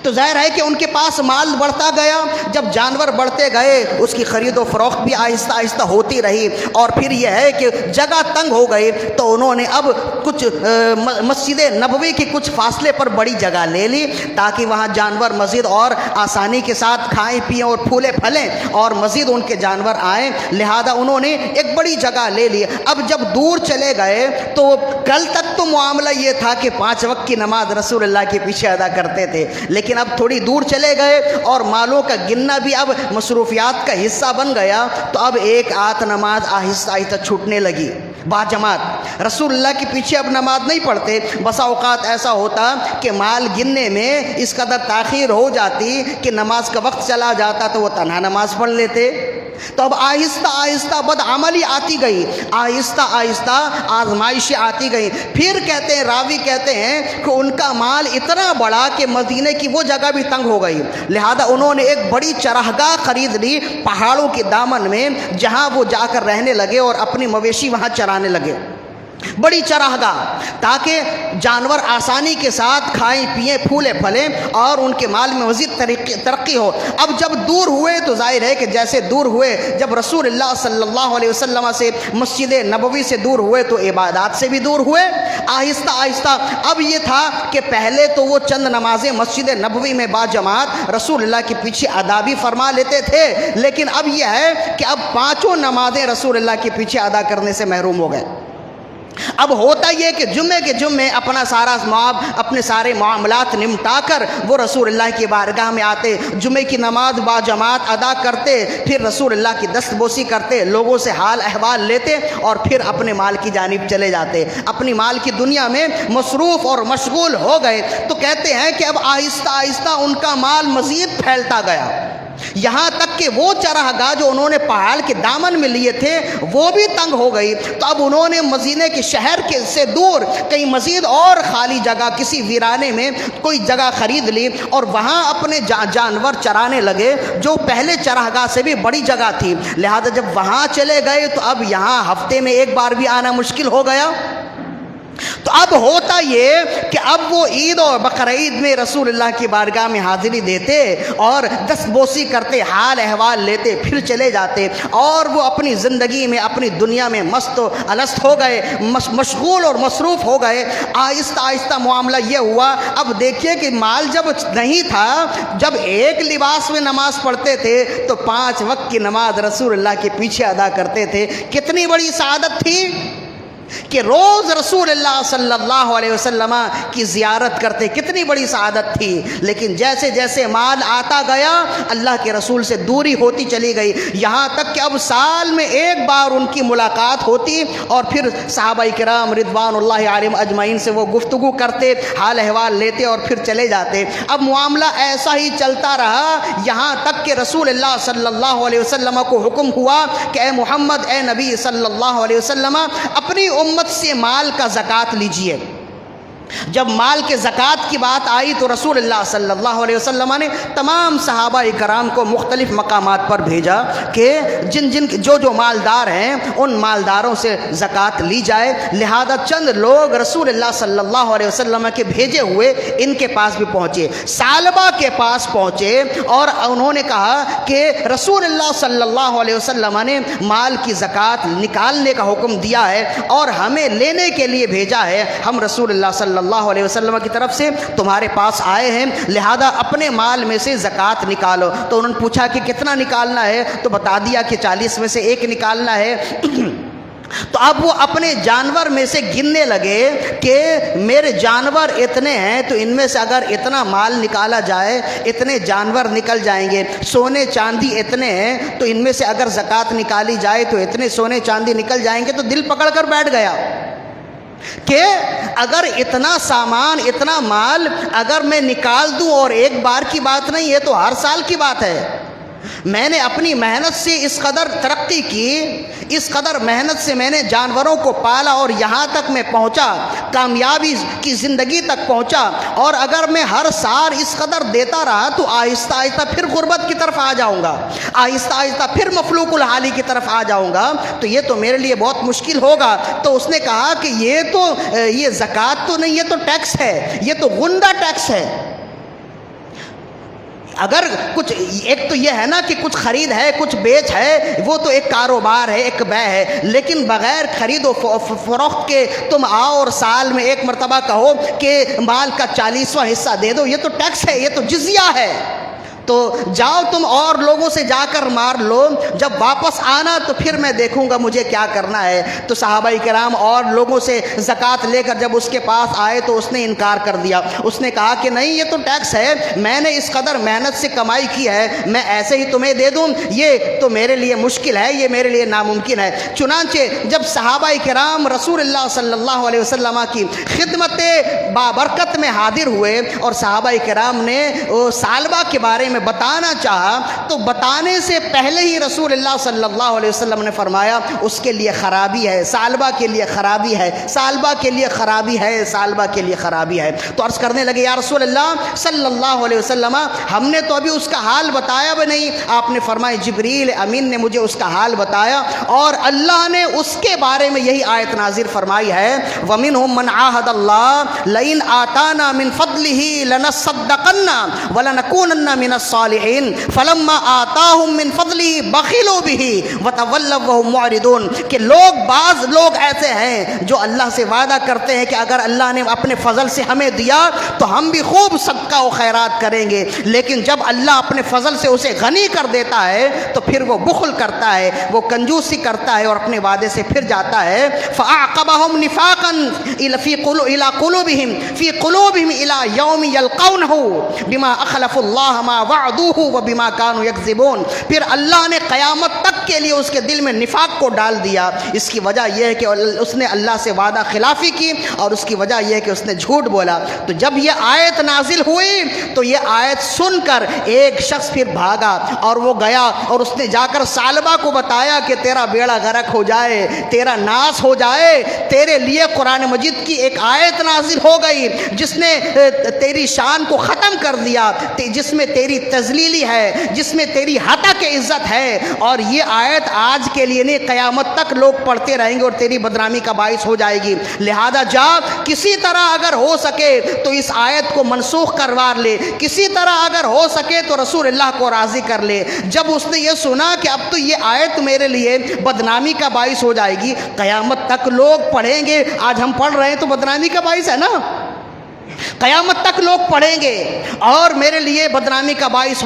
تو ظاہر ہے کہ ان کے پاس مال بڑھتا گیا، جب جانور بڑھتے گئے اس کی خرید و فروخت بھی آہستہ آہستہ ہوتی رہی، اور پھر یہ ہے کہ جگہ تنگ ہو گئی تو انہوں نے اب کچھ مسجد نبوی کے کچھ فاصلے پر بڑی جگہ لے لی تاکہ وہاں جانور مزید اور آسانی کے ساتھ کھائیں پئیں اور پھولے پھلیں اور مزید ان کے جانور آئیں، لہذا انہوں نے ایک بڑی جگہ لے لی۔ اب جب دور چلے گئے تو کل تک تو معاملہ یہ تھا کہ 5 وقت کی نماز رسول اللہ کے پیچھے ادا کرتے تھے، لیکن اب تھوڑی دور چلے گئے اور مالوں کا گننا بھی اب مصروفیات کا حصہ بن گیا، تو اب ایک آدھ نماز آہستہ آہستہ چھوٹنے لگی باجماعت۔ رسول اللہ کے پیچھے اب نماز نہیں پڑھتے، بسا اوقات ایسا ہوتا کہ مال گننے میں اس قدر تاخیر ہو جاتی کہ نماز کا وقت چلا جاتا تو وہ تنہا نماز پڑھ لیتے۔ تو اب آہستہ آہستہ بدعملی آتی گئی، آہستہ آہستہ آزمائشیں آتی گئیں۔ پھر کہتے ہیں، راوی کہتے ہیں کہ ان کا مال اتنا بڑا کہ مدینے کی وہ جگہ بھی تنگ ہو گئی، لہذا انہوں نے ایک بڑی چراگاہ خرید لی پہاڑوں کے دامن میں، جہاں وہ جا کر رہنے لگے اور اپنے مویشی وہاں چرانے لگے، بڑی چراگاہ، تاکہ جانور آسانی کے ساتھ کھائیں پئیں پھولے پھلیں اور ان کے مال میں مزید ترقی ہو۔ اب جب دور ہوئے تو ظاہر ہے کہ جیسے دور ہوئے، جب رسول اللہ صلی اللہ علیہ وسلم سے، مسجد نبوی سے دور ہوئے تو عبادات سے بھی دور ہوئے آہستہ آہستہ۔ اب یہ تھا کہ پہلے تو وہ چند نمازیں مسجد نبوی میں باجماعت رسول اللہ کے پیچھے ادا بھی فرما لیتے تھے، لیکن اب یہ ہے کہ اب 5 نمازیں رسول اللہ کے پیچھے ادا کرنے سے محروم ہو گئے۔ اب ہوتا یہ کہ جمعے کے جمعے اپنے سارے معاملات نمٹا کر وہ رسول اللہ کی بارگاہ میں آتے، جمعے کی نماز باجماعت ادا کرتے، پھر رسول اللہ کی دست بوسی کرتے، لوگوں سے حال احوال لیتے اور پھر اپنے مال کی جانب چلے جاتے، اپنی مال کی دنیا میں مصروف اور مشغول ہو گئے۔ تو کہتے ہیں کہ اب آہستہ آہستہ ان کا مال مزید پھیلتا گیا، یہاں تک کہ وہ چراگاہ جو انہوں نے پہاڑ کے دامن میں لیے تھے وہ بھی تنگ ہو گئی، تو اب انہوں نے مدینے کے شہر کے سے دور کہیں مزید اور خالی جگہ کسی ویرانے میں کوئی جگہ خرید لی اور وہاں اپنے جانور چرانے لگے، جو پہلے چراگاہ سے بھی بڑی جگہ تھی۔ لہذا جب وہاں چلے گئے تو اب یہاں ہفتے میں ایک بار بھی آنا مشکل ہو گیا۔ تو اب ہوتا یہ کہ اب وہ عید اور بقرعید میں رسول اللہ کی بارگاہ میں حاضری دیتے اور دست بوسی کرتے، حال احوال لیتے، پھر چلے جاتے، اور وہ اپنی زندگی میں اپنی دنیا میں مست و الست ہو گئے، مشغول اور مصروف ہو گئے۔ آہستہ آہستہ معاملہ یہ ہوا، اب دیکھیے کہ مال جب نہیں تھا، جب ایک لباس میں نماز پڑھتے تھے تو 5 وقت کی نماز رسول اللہ کے پیچھے ادا کرتے تھے۔ کتنی بڑی سعادت تھی کہ روز رسول اللہ صلی اللہ علیہ وسلم کی زیارت کرتے، کتنی بڑی سعادت تھی۔ لیکن جیسے جیسے مال آتا گیا اللہ کے رسول سے دوری ہوتی چلی گئی، یہاں تک کہ اب سال میں ایک بار ان کی ملاقات ہوتی اور پھر صحابہ کرام رضوان اللہ علیہم اجمعین سے وہ گفتگو کرتے، حال احوال لیتے اور پھر چلے جاتے۔ اب معاملہ ایسا ہی چلتا رہا یہاں تک کہ رسول اللہ صلی اللہ علیہ وسلم کو حکم ہوا کہ اے محمد، اے نبی صلی اللہ علیہ وسلم، اپنی امت سے مال کا زکوٰۃ لیجئے۔ جب مال کے زکوٰۃ کی بات آئی تو رسول اللہ صلی اللہ علیہ وسلم نے تمام صحابہ کرام کو مختلف مقامات پر بھیجا کہ جو مالدار ہیں ان مالداروں سے زکوٰۃ لی جائے۔ لہذا چند لوگ رسول اللہ صلی اللہ علیہ وسلم کے بھیجے ہوئے ان کے پاس بھی پہنچے، ثعلبہ کے پاس پہنچے اور انہوں نے کہا کہ رسول اللہ صلی اللہ علیہ وسلم نے مال کی زکوٰۃ نکالنے کا حکم دیا ہے اور ہمیں لینے کے لیے بھیجا ہے، ہم رسول اللہ صلی اللہ علیہ وسلم کی طرف سے تمہارے پاس آئے ہیں، لہذا اپنے مال میں سے زکوٰۃ نکالو۔ تو انہوں نے پوچھا کہ کتنا نکالنا ہے، تو بتا دیا کہ 40 میں سے 1 نکالنا ہے۔ تو اب وہ اپنے جانور میں سے گننے لگے کہ میرے جانور اتنے ہیں تو ان میں سے اگر اتنا مال نکالا جائے اتنے جانور نکل جائیں گے، سونے چاندی اتنے ہیں تو ان میں سے اگر زکوٰۃ نکالی جائے تو اتنے سونے چاندی نکل جائیں گے۔ تو دل پکڑ کر بیٹھ گیا کہ اگر اتنا سامان اتنا مال اگر میں نکال دوں، اور ایک بار کی بات نہیں ہے تو ہر سال کی بات ہے، میں نے اپنی محنت سے اس قدر ترقی کی، اس قدر محنت سے میں نے جانوروں کو پالا اور یہاں تک میں پہنچا، کامیابی کی زندگی تک پہنچا، اور اگر میں ہر سال اس قدر دیتا رہا تو آہستہ آہستہ پھر غربت کی طرف آ جاؤں گا، آہستہ آہستہ پھر مفلوق الحالی کی طرف آ جاؤں گا، تو یہ تو میرے لیے بہت مشکل ہوگا۔ تو اس نے کہا کہ یہ زکوٰۃ تو نہیں، یہ تو ٹیکس ہے، یہ تو غنڈہ ٹیکس ہے۔ اگر کچھ ایک تو یہ ہے نا کہ کچھ خرید ہے کچھ بیچ ہے، وہ تو ایک کاروبار ہے، ایک بیع ہے، لیکن بغیر خرید و فروخت کے تم آؤ اور سال میں ایک مرتبہ کہو کہ مال کا 40واں حصہ دے دو، یہ تو ٹیکس ہے، یہ تو جزیہ ہے۔ تو جاؤ تم اور لوگوں سے جا کر مار لو، جب واپس آنا تو پھر میں دیکھوں گا مجھے کیا کرنا ہے۔ تو صحابہ کرام اور لوگوں سے زکوٰۃ لے کر جب اس کے پاس آئے تو اس نے انکار کر دیا، اس نے کہا کہ نہیں، یہ تو ٹیکس ہے، میں نے اس قدر محنت سے کمائی کی ہے، میں ایسے ہی تمہیں دے دوں، یہ تو میرے لیے مشکل ہے، یہ میرے لیے ناممکن ہے۔ چنانچہ جب صحابہ کرام رسول اللہ صلی اللہ علیہ وسلم کی خدمت بابرکت میں حاضر ہوئے اور صحابہ کرام نے ثعلبہ کے بارے میں بتانا چاہا، تو بتانے سے پہلے ہی رسول اللہ صلی اللہ علیہ وسلم نے فرمایا اس کے لیے خرابی ہے، ثعلبہ کے لیے خرابی ہے، ثعلبہ کے لیے خرابی ہے، ثعلبہ کے لیے خرابی ہے۔ تو عرض کرنے لگے یا رسول اللہ صلی اللہ علیہ وسلم، ہم نے تو ابھی اس کا حال بتایا بھی نہیں۔ آپ نے فرمایا جبریل امین نے مجھے اس کا حال بتایا، اور اللہ نے اس کے بارے میں یہی آیت نازل فرمائی ہے وَمِنْهُمْ مَنْ عَاهَدَ اللَّهُ لَئِنْ آتَانَا مِنْ فَضْلِهِ لَنَصَّدَّقَنَّ وَلَنَكُونَنَّ مِنَ الصالحین فلما آتاہم من فضلہ بخلوا بہ وتولوا وہم معرضون، کہ بعض لوگ ایسے ہیں جو اللہ سے وعدہ کرتے ہیں کہ اگر اللہ نے اپنے فضل سے ہمیں دیا تو ہم بھی خوب صدقہ و خیرات کریں گے، لیکن جب اللہ اپنے فضل سے اسے غنی کر دیتا ہے تو پھر وہ بخل کرتا ہے، وہ کنجوسی کرتا ہے اور اپنے وعدے سے پھر جاتا ہے۔ فأعقبہم نفاقا فی قلوبہم الی یوم یلقونہ بما اخلفوا اللہ ما فَبَعْضُوهُ وَبِمَا كَانُوا يَكْذِبُونَ، پھر اللہ نے قیامت تک کے لیے اس کے دل میں نفاق کو ڈال دیا۔ اس کی وجہ یہ ہے کہ اس نے اللہ سے وعدہ خلافی کی، اور اس کی وجہ یہ ہے کہ اس نے جھوٹ بولا۔ تو جب یہ آیت نازل ہوئی تو یہ آیت سن کر ایک شخص پھر بھاگا، اور وہ گیا اور اس نے جا کر ثعلبہ کو بتایا کہ تیرا بیڑا غرق ہو جائے، تیرا ناس ہو جائے، تیرے لیے قرآن مجید کی ایک آیت نازل ہو گئی جس نے تیری شان کو ختم کر دیا، جس میں تیری تذلیلی ہے، جس میں تیری ہتک عزت ہے، اور یہ آیت آج کے لیے نہیں قیامت تک لوگ پڑھتے رہیں گے اور تیری بدنامی کا باعث ہو جائے گی۔ لہذا جا کسی طرح اگر ہو سکے تو اس آیت کو منسوخ کروا لے، کسی طرح اگر ہو سکے تو رسول اللہ کو راضی کر لے۔ جب اس نے یہ سنا کہ اب تو یہ آیت میرے لیے بدنامی کا باعث ہو جائے گی، قیامت تک لوگ پڑھیں گے، آج ہم پڑھ رہے ہیں تو بدنامی کا باعث ہے نا، قیامت تک لوگ پڑھیں گے اور میرے لیے بدنامی کا باعث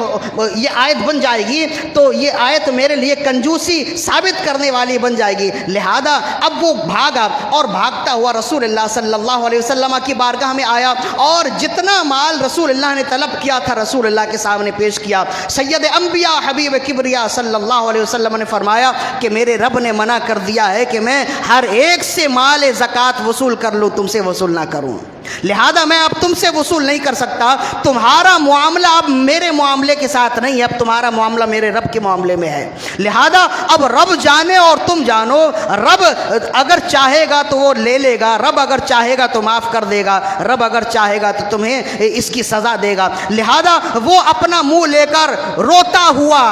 یہ آیت بن جائے گی، تو یہ آیت میرے لیے کنجوسی ثابت کرنے والی بن جائے گی۔ لہذا اب وہ بھاگا اور بھاگتا ہوا رسول اللہ صلی اللہ علیہ وسلم کی بارگاہ میں آیا، اور جتنا مال رسول اللہ نے طلب کیا تھا رسول اللہ کے سامنے پیش کیا۔ سید انبیاء حبیب کبریا صلی اللہ علیہ وسلم نے فرمایا کہ میرے رب نے منع کر دیا ہے کہ میں ہر ایک سے مال زکوٰۃ وصول کر لوں، تم سے وصول نہ کروں، لہذا میں اب تم سے وصول نہیں کر سکتا۔ تمہارا معاملہ اب میرے معاملے کے ساتھ نہیں ہے، اب تمہارا معاملہ میرے رب کے معاملے میں ہے، لہذا اب رب جانے اور تم جانو، رب اگر چاہے گا تو وہ لے لے گا، رب اگر چاہے گا تو معاف کر دے گا، رب اگر چاہے گا تو تمہیں اس کی سزا دے گا۔ لہذا وہ اپنا منہ لے کر روتا ہوا،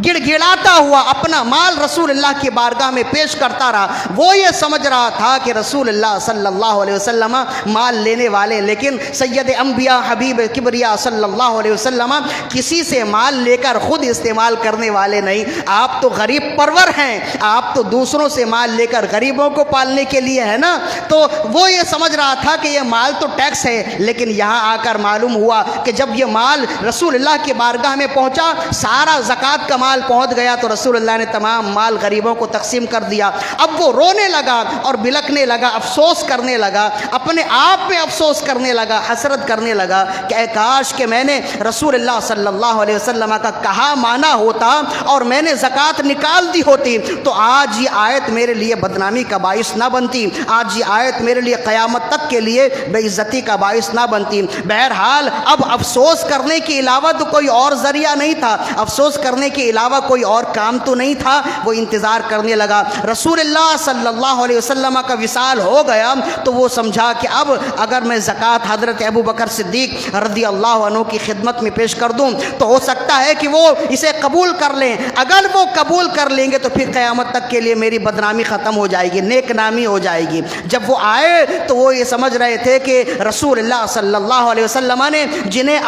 گڑ گڑاتا ہوا اپنا مال رسول اللہ کی بارگاہ میں پیش کرتا رہا۔ وہ یہ سمجھ رہا تھا کہ رسول اللہ صلی اللہ علیہ وسلم مال لینے والے، لیکن سید انبیاء حبیب کبریا صلی اللہ علیہ وسلم کسی سے مال لے کر خود استعمال کرنے والے نہیں۔ آپ تو غریب پرور ہیں، آپ تو دوسروں سے مال لے کر غریبوں کو پالنے کے لیے ہے نا۔ تو وہ یہ سمجھ رہا تھا کہ یہ مال تو ٹیکس ہے، لیکن یہاں آ کر معلوم ہوا کہ جب یہ مال رسول اللہ کی بارگاہ میں پہنچا، سارا زکوٰۃ کا مال پہنچ گیا، تو رسول اللہ نے تمام مال غریبوں کو تقسیم کر دیا۔ اب وہ رونے لگا اور بلکنے لگا، افسوس کرنے لگا، اپنے آپ میں افسوس کرنے لگا، حسرت کرنے لگا کہ اے کاش کہ میں نے رسول اللہ صلی اللہ علیہ وسلم کا کہا مانا ہوتا اور میں نے زکوٰۃ نکال دی ہوتی، تو آج یہ آیت میرے لیے بدنامی کا باعث نہ بنتی، آج یہ آیت میرے لیے قیامت تک کے لیے بے عزتی کا باعث نہ بنتی۔ بہرحال اب افسوس کرنے کے علاوہ تو کوئی اور ذریعہ نہیں تھا، افسوس کرنے کے علاوہ کوئی اور کام تو نہیں تھا۔ وہ انتظار کرنے لگا۔ رسول اللہ صلی اللہ علیہ وسلم کا وصال ہو گیا تو وہ سمجھا کہ اب اگر میں زکوٰۃ حضرت ابو بکر صدیق رضی اللہ عنہ کی خدمت میں پیش کر دوں تو ہو سکتا ہے کہ وہ اسے قبول کر لیں، اگر وہ قبول کر لیں گے تو پھر قیامت تک کے لیے میری بدنامی ختم ہو جائے گی، نیک نامی ہو جائے گی۔ جب وہ آئے تو وہ یہ سمجھ رہے تھے کہ رسول اللہ صلی اللہ علیہ وسلم نے جنہیں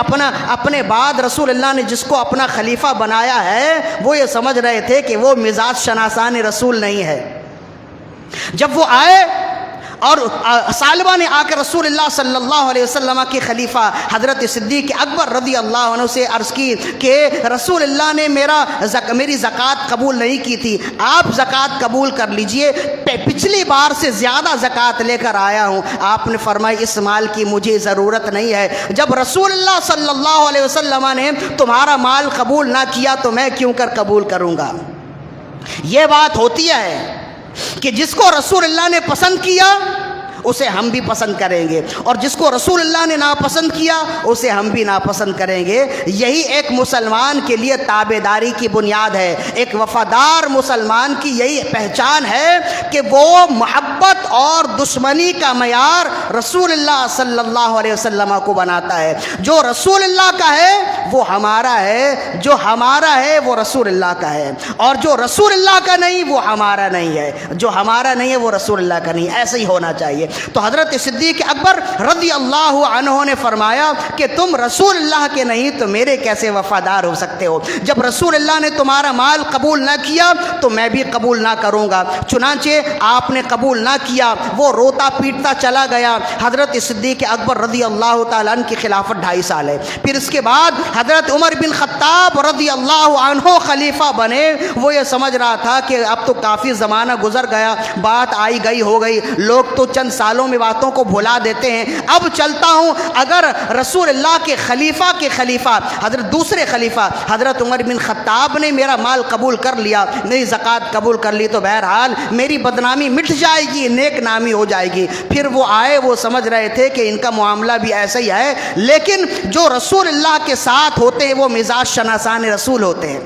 اپنے بعد رسول اللہ نے جس کو اپنا خلیفہ بنایا ہے، وہ یہ سمجھ رہے تھے کہ وہ مزاج شناسان رسول نہیں ہے۔ جب وہ آئے اور ثعلبہ نے آ کر رسول اللہ صلی اللہ علیہ وسلم کے خلیفہ حضرت صدیق اکبر رضی اللہ عنہ سے عرض کی کہ رسول اللہ نے میری زکوٰۃ قبول نہیں کی تھی، آپ زکوٰۃ قبول کر لیجئے، پچھلی بار سے زیادہ زکوٰۃ لے کر آیا ہوں۔ آپ نے فرمایا اس مال کی مجھے ضرورت نہیں ہے، جب رسول اللہ صلی اللہ علیہ وسلم نے تمہارا مال قبول نہ کیا تو میں کیوں کر قبول کروں گا۔ یہ بات ہوتی ہے کہ جس کو رسول اللہ نے پسند کیا اسے ہم بھی پسند کریں گے، اور جس کو رسول اللہ نے ناپسند کیا اسے ہم بھی ناپسند کریں گے۔ یہی ایک مسلمان کے لیے تابعداری کی بنیاد ہے، ایک وفادار مسلمان کی یہی پہچان ہے کہ وہ محبت اور دشمنی کا معیار رسول اللہ صلی اللہ علیہ وسلم کو بناتا ہے۔ جو رسول اللہ کا ہے وہ ہمارا ہے، جو ہمارا ہے وہ رسول اللہ کا ہے، اور جو رسول اللہ کا نہیں وہ ہمارا نہیں ہے، جو ہمارا نہیں ہے وہ رسول اللہ کا نہیں، ایسے ہی ہونا چاہیے۔ تو حضرت صدیق اکبر رضی اللہ عنہ نے فرمایا کہ تم رسول اللہ کے نہیں تو میرے کیسے وفادار ہو سکتے ہو؟ جب رسول اللہ نے تمہارا مال قبول نہ کیا تو میں بھی قبول نہ کروں گا۔ چنانچہ آپ نے قبول نہ کیا، وہ روتا پیٹتا چلا گیا۔ حضرت صدیق اکبر رضی اللہ تعالیٰ عنہ کی خلافت 2.5 سال ہے۔ پھر اس کے بعد حضرت عمر بن خطاب رضی اللہ عنہ خلیفہ بنے۔ وہ یہ سمجھ رہا تھا کہ اب تو کافی زمانہ گزر گیا، بات آئی گئی ہو گئی، لوگ تو چند سالوں میں باتوں کو بھلا دیتے ہیں. اب چلتا ہوں, اگر رسول اللہ کے خلیفہ حضرت دوسرے خلیفہ حضرت عمر بن خطاب نے میرا مال قبول کر لیا, میری زکوٰۃ قبول کر لی, تو بہرحال میری بدنامی مٹ جائے گی, نیک نامی ہو جائے گی. پھر وہ آئے, وہ سمجھ رہے تھے کہ ان کا معاملہ بھی ایسا ہی ہے, لیکن جو رسول اللہ کے ساتھ ہوتے ہیں وہ مزاج شناسان رسول ہوتے ہیں,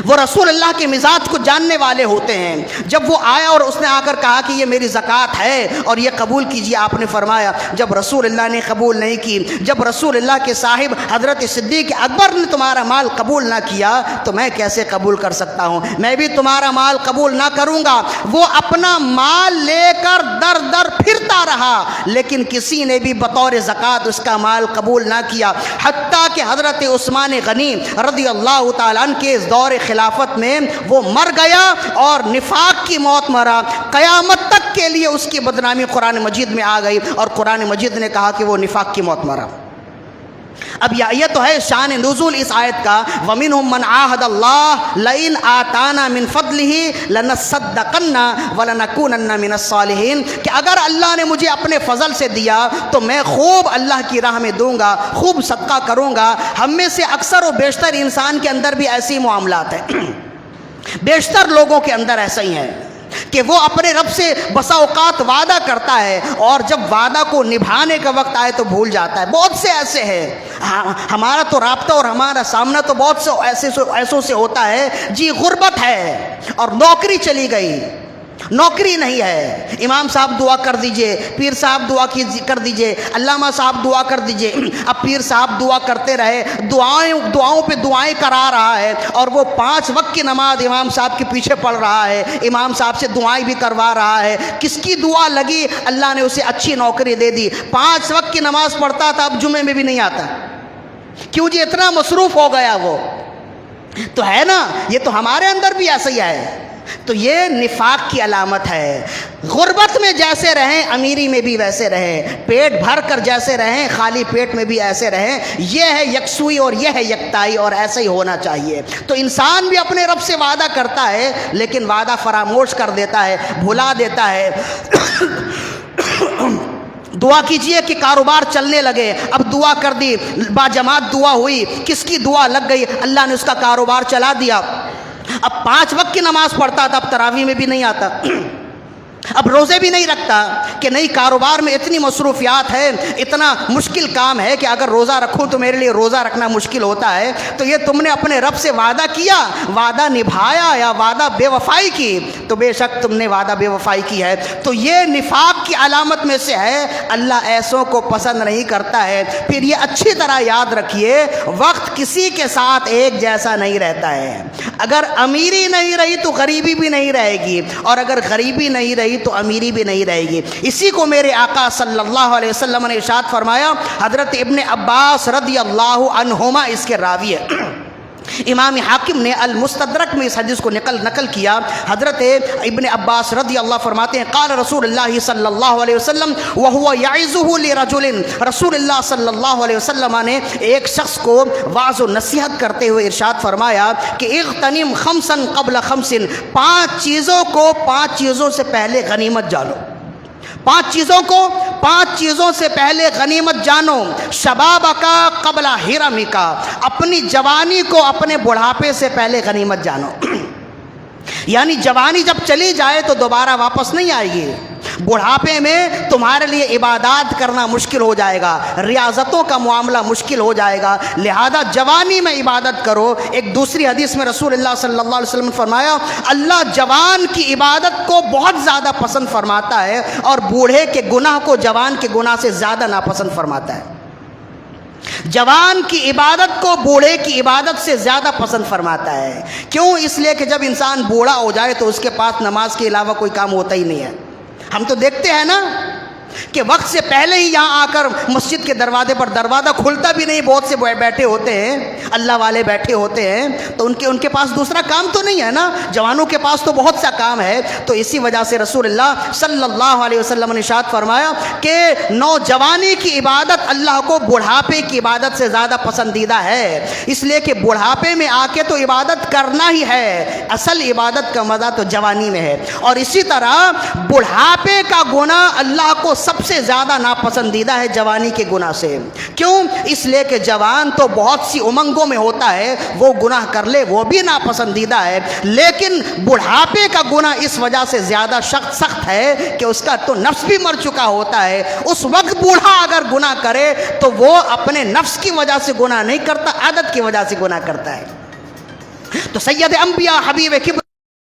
وہ رسول اللہ کے مزاج کو جاننے والے ہوتے ہیں. جب وہ آیا اور اس نے آ کر کہا کہ یہ میری زکوٰۃ ہے اور یہ قبول کیجیے, آپ نے فرمایا. جب رسول اللہ نے قبول نہیں کی, جب رسول اللہ کے صاحب حضرت صدیق اکبر نے تمہارا مال قبول نہ کیا, تو میں کیسے قبول کر سکتا ہوں؟ میں بھی تمہارا مال قبول نہ کروں گا. وہ اپنا مال لے کر در در پھرتا رہا, لیکن کسی نے بھی بطور زکوٰۃ اس کا مال قبول نہ کیا, حتیٰ کہ حضرت عثمان غنی رضی اللہ تعالیٰ عنہ کے اس دور خلافت میں وہ مر گیا اور نفاق کی موت مرا. قیامت تک کے لیے اس کی بدنامی قرآن مجید میں آ گئی, اور قرآن مجید نے کہا کہ وہ نفاق کی موت مرا. اب یہ تو ہے شان نزول اس آیت کا, وَمِنْهُمْ مَنْ عَاهَدَ اللَّهُ لَئِنْ آتَانَا مِنْ فَضْلِهِ لَنَصَّدَّقَنَّ وَلَنَكُونَنَّ مِنَ الصَّالِحِينَ, کہ اگر اللہ نے مجھے اپنے فضل سے دیا تو میں خوب اللہ کی راہ میں دوں گا, خوب صدقہ کروں گا. ہم میں سے اکثر و بیشتر انسان کے اندر بھی ایسی معاملات ہیں, بیشتر لوگوں کے اندر ایسا ہی ہے کہ وہ اپنے رب سے بسا اوقات وعدہ کرتا ہے, اور جب وعدہ کو نبھانے کا وقت آئے تو بھول جاتا ہے. بہت سے ایسے ہیں, ہمارا تو رابطہ اور ہمارا سامنا تو بہت سے ایسوں سے ہوتا ہے. جی غربت ہے اور نوکری چلی گئی, نوکری نہیں ہے, امام صاحب دعا کر دیجئے, پیر صاحب دعا کر دیجئے, علامہ صاحب دعا کر دیجئے. اب پیر صاحب دعا کرتے رہے, دعاؤں پہ دعائیں کرا رہا ہے, اور وہ 5 وقت کی نماز امام صاحب کے پیچھے پڑھ رہا ہے, امام صاحب سے دعائیں بھی کروا رہا ہے. کس کی دعا لگی, اللہ نے اسے اچھی نوکری دے دی. 5 وقت کی نماز پڑھتا تھا, اب جمعے میں بھی نہیں آتا. کیوں جی؟ اتنا مصروف ہو گیا. وہ تو ہے نا, یہ تو ہمارے اندر بھی ایسا ہی ہے. تو یہ نفاق کی علامت ہے. غربت میں جیسے رہیں امیری میں بھی ویسے رہیں, پیٹ بھر کر جیسے رہیں خالی پیٹ میں بھی ایسے رہیں. یہ ہے یکسوئی اور یہ ہے یکتائی, اور ایسا ہی ہونا چاہیے. تو انسان بھی اپنے رب سے وعدہ کرتا ہے, لیکن وعدہ فراموش کر دیتا ہے, بھلا دیتا ہے. دعا کیجئے کہ کاروبار چلنے لگے, اب دعا کر دی, باجماعت دعا ہوئی, کس کی دعا لگ گئی, اللہ نے اس کا کاروبار چلا دیا. اب 5 وقت کی نماز پڑھتا تھا, اب تراویح میں بھی نہیں آتا, اب روزے بھی نہیں رکھتا. کہ نہیں, کاروبار میں اتنی مصروفیات ہے, اتنا مشکل کام ہے کہ اگر روزہ رکھوں تو میرے لیے روزہ رکھنا مشکل ہوتا ہے. تو یہ تم نے اپنے رب سے وعدہ کیا, وعدہ نبھایا یا وعدہ بے وفائی کی, تو بے شک تم نے وعدہ بے وفائی کی ہے. تو یہ نفاق کی علامت میں سے ہے. اللہ ایسوں کو پسند نہیں کرتا ہے. پھر یہ اچھی طرح یاد رکھیے, وقت کسی کے ساتھ ایک جیسا نہیں رہتا ہے. اگر امیری نہیں رہی تو غریبی بھی نہیں رہے گی, اور اگر غریبی نہیں رہی تو امیری بھی نہیں رہے گی. اسی کو میرے آقا صلی اللہ علیہ وسلم نے ارشاد فرمایا. حضرت ابن عباس رضی اللہ عنہما اس کے راوی ہے. امام حاکم نے المستدرک میں اس حدیث کو نقل کیا. حضرت ابن عباس رضی اللہ فرماتے ہیں, قال رسول اللہ صلی اللہ علیہ وسلم وهو يعظه لرجل, رسول اللہ صلی اللہ علیہ وسلم نے ایک شخص کو واعظ و نصیحت کرتے ہوئے ارشاد فرمایا کہ اغتنم 5 قبل 5, 5 چیزوں کو 5 چیزوں سے پہلے غنیمت جانو. 5 چیزوں کو 5 چیزوں سے پہلے غنیمت جانو. شبابکا قبل حرمکا, اپنی جوانی کو اپنے بڑھاپے سے پہلے غنیمت جانو. یعنی جوانی جب چلی جائے تو دوبارہ واپس نہیں آئے گی. بڑھاپے میں تمہارے لیے عبادات کرنا مشکل ہو جائے گا, ریاضتوں کا معاملہ مشکل ہو جائے گا. لہذا جوانی میں عبادت کرو. ایک دوسری حدیث میں رسول اللہ صلی اللہ علیہ وسلم نے فرمایا, اللہ جوان کی عبادت کو بہت زیادہ پسند فرماتا ہے, اور بوڑھے کے گناہ کو جوان کے گناہ سے زیادہ ناپسند فرماتا ہے. جوان کی عبادت کو بوڑھے کی عبادت سے زیادہ پسند فرماتا ہے. کیوں؟ اس لیے کہ جب انسان بوڑھا ہو جائے تو اس کے پاس نماز کے علاوہ کوئی کام ہوتا ہی نہیں ہے. ہم تو دیکھتے ہیں نا کہ وقت سے پہلے ہی یہاں آ کر مسجد کے دروازے پر دروازہ کھلتا بھی نہیں، بہت سے بیٹھے ہوتے ہیں، اللہ والے بیٹھے ہوتے ہیں، تو ان کے پاس دوسرا کام تو نہیں ہے نا، جوانوں کے پاس تو بہت سا کام ہے۔ تو اسی وجہ سے رسول اللہ صلی اللہ علیہ وسلم نے ارشاد فرمایا کہ نوجوانی کی عبادت اللہ کو بڑھاپے کی عبادت سے زیادہ پسندیدہ ہے، اس لیے کہ بڑھاپے میں آ کے تو عبادت کرنا ہی ہے، اصل عبادت کا مزہ تو جوانی میں ہے۔ اور اسی طرح بڑھاپے کا گناہ اللہ کو سب سے زیادہ ناپسندیدہ ہے جوانی کے گناہ سے۔ کیوں؟ اس لیے کہ جوان تو بہت سی امنگوں میں ہوتا ہے، وہ گناہ کر لے وہ بھی ناپسندیدہ ہے، لیکن بڑھاپے کا گناہ اس وجہ سے زیادہ سخت ہے کہ اس کا تو نفس بھی مر چکا ہوتا ہے۔ اس وقت بوڑھا اگر گناہ کرے تو وہ اپنے نفس کی وجہ سے گناہ نہیں کرتا، عادت کی وجہ سے گناہ کرتا ہے۔ تو سید انبیاء حبیب